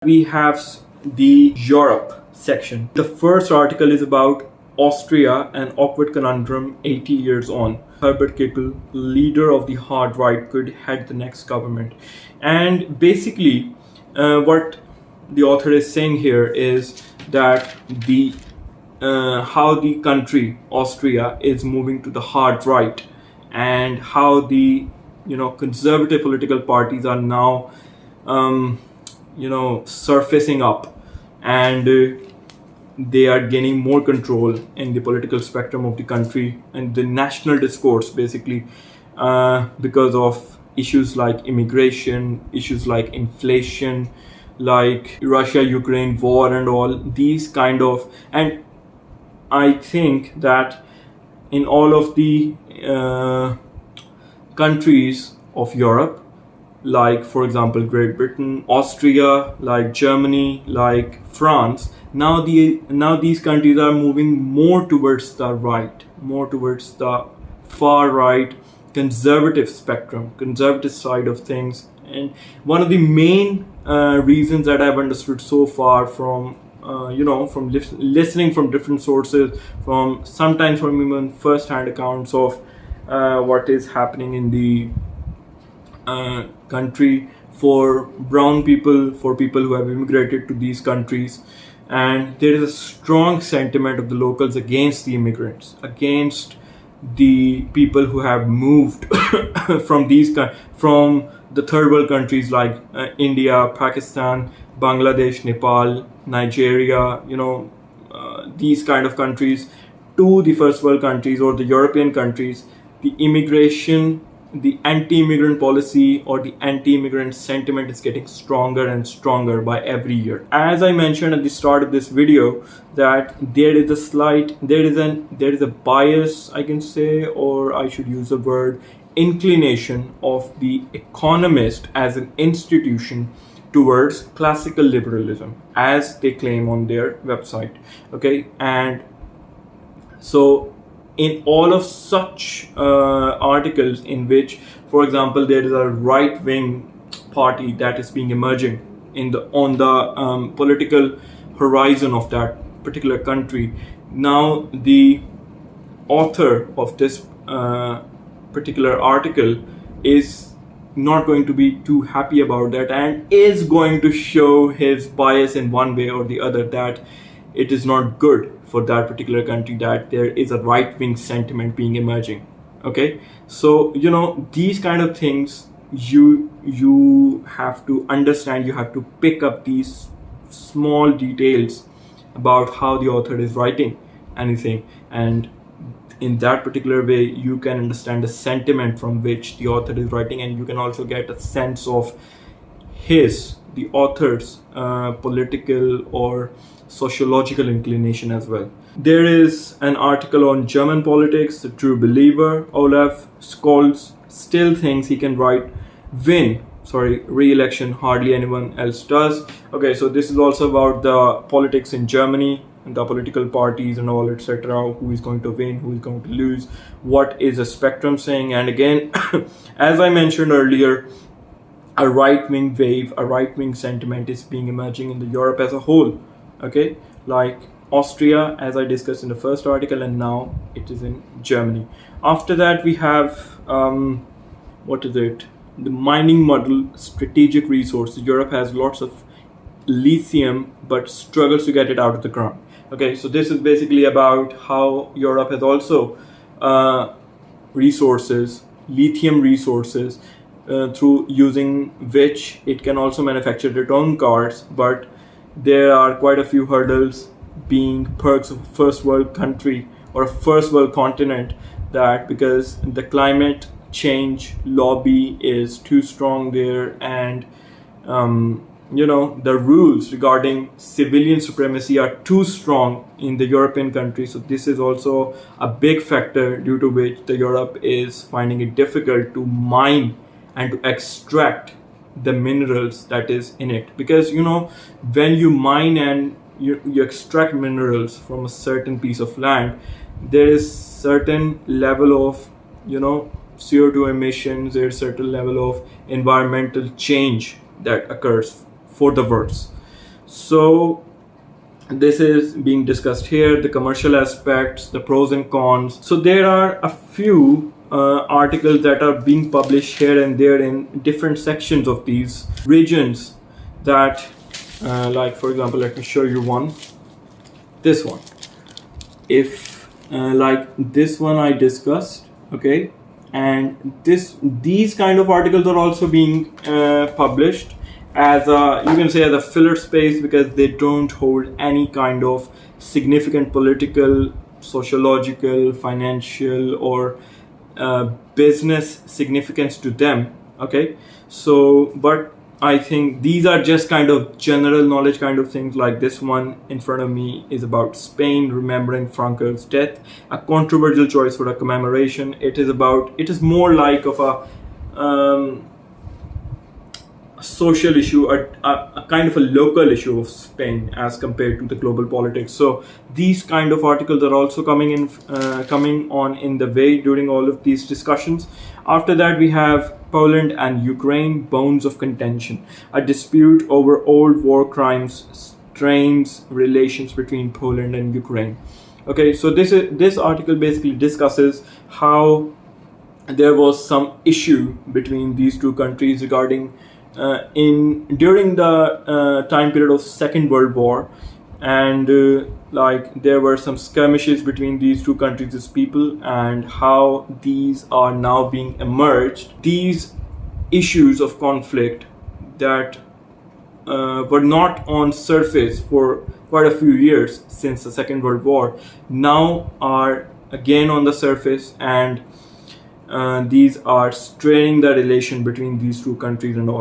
We have the Europe section. The first article is about Austria, an awkward conundrum 80 years on. Herbert Kickl, leader of the hard right, could head the next government. And basically, what the author is saying here is that the how the country Austria is moving to the hard right, and how the conservative political parties are now surfacing up, and they are gaining more control in the political spectrum of the country and the national discourse, basically, because of issues like immigration, issues like inflation, like Russia-Ukraine war and all these kind of. And I think that in all of the countries of Europe, like for example Great Britain, Austria, like Germany, like France, now these countries are moving more towards the right, more towards the far right, conservative spectrum, conservative side of things. And one of the main reasons that I've understood so far from from listening from different sources, from sometimes from even first-hand accounts of what is happening in the country for brown people, for people who have immigrated to these countries. And there is a strong sentiment of the locals against the immigrants, against the people who have moved from from the third world countries like India, Pakistan, Bangladesh, Nepal, Nigeria, these kind of countries, to the first world countries or the European countries. The immigration, the anti-immigrant policy or the anti-immigrant sentiment is getting stronger and stronger by every year. As I mentioned at the start of this video, that there is a bias, I can say, or I should use the word inclination of the Economist as an institution towards classical liberalism, as they claim on their website. Okay, and so in all of such articles in which, for example, there is a right-wing party that is being emerging on the political horizon of that particular country, now the author of this particular article is not going to be too happy about that, and is going to show his bias in one way or the other, that it is not good for that particular country, that there is a right-wing sentiment being emerging. Okay, so these kind of things you have to understand, you have to pick up these small details about how the author is writing anything, and in that particular way you can understand the sentiment from which the author is writing, and you can also get a sense of the author's political or sociological inclination as well. There is an article on German politics. The true believer, Olaf Scholz, still thinks he can win re-election. Hardly anyone else does. Okay, so this is also about the politics in Germany and the political parties and all, etc. Who is going to win, who is going to lose, what is the spectrum saying. And again, as I mentioned earlier, a right-wing wave, a right-wing sentiment is being emerging in the Europe as a whole. Okay, like Austria, as I discussed in the first article, and now it is in Germany. After that, we have the mining model, strategic resources. Europe has lots of lithium but struggles to get it out of the ground. Okay, so this is basically about how Europe has also lithium resources, through using which it can also manufacture its own cars. But there are quite a few hurdles, being perks of a first world country or a first world continent, that because the climate change lobby is too strong there, and the rules regarding civilian supremacy are too strong in the European countries. So this is also a big factor due to which the Europe is finding it difficult to mine and to extract the minerals that is in it. Because when you mine and you extract minerals from a certain piece of land, there is certain level of CO2 emissions, there's certain level of environmental change that occurs for the worse. So this is being discussed here, the commercial aspects, the pros and cons. So there are a few articles that are being published here and there in different sections of these regions that like for example, let me show you one. This one, if like this one I discussed, okay, and these kind of articles are also being published as a, you can say, as a filler space, because they don't hold any kind of significant political, sociological, financial, or business significance to them. Okay, so but I think these are just kind of general knowledge kind of things. Like this one in front of me is about Spain remembering Franco's death, a controversial choice for a commemoration. It is more like of a social issue, a kind of a local issue of Spain as compared to the global politics. So these kind of articles are also coming on in the way during all of these discussions. After that, we have Poland and Ukraine, bones of contention. A dispute over old war crimes strains relations between Poland and Ukraine. Okay, so this article basically discusses how there was some issue between these two countries regarding during the time period of Second World War, and like there were some skirmishes between these two countries' people, and how these are now being emerged. These issues of conflict that were not on surface for quite a few years since the Second World War now are again on the surface, and these are straining the relation between these two countries and all.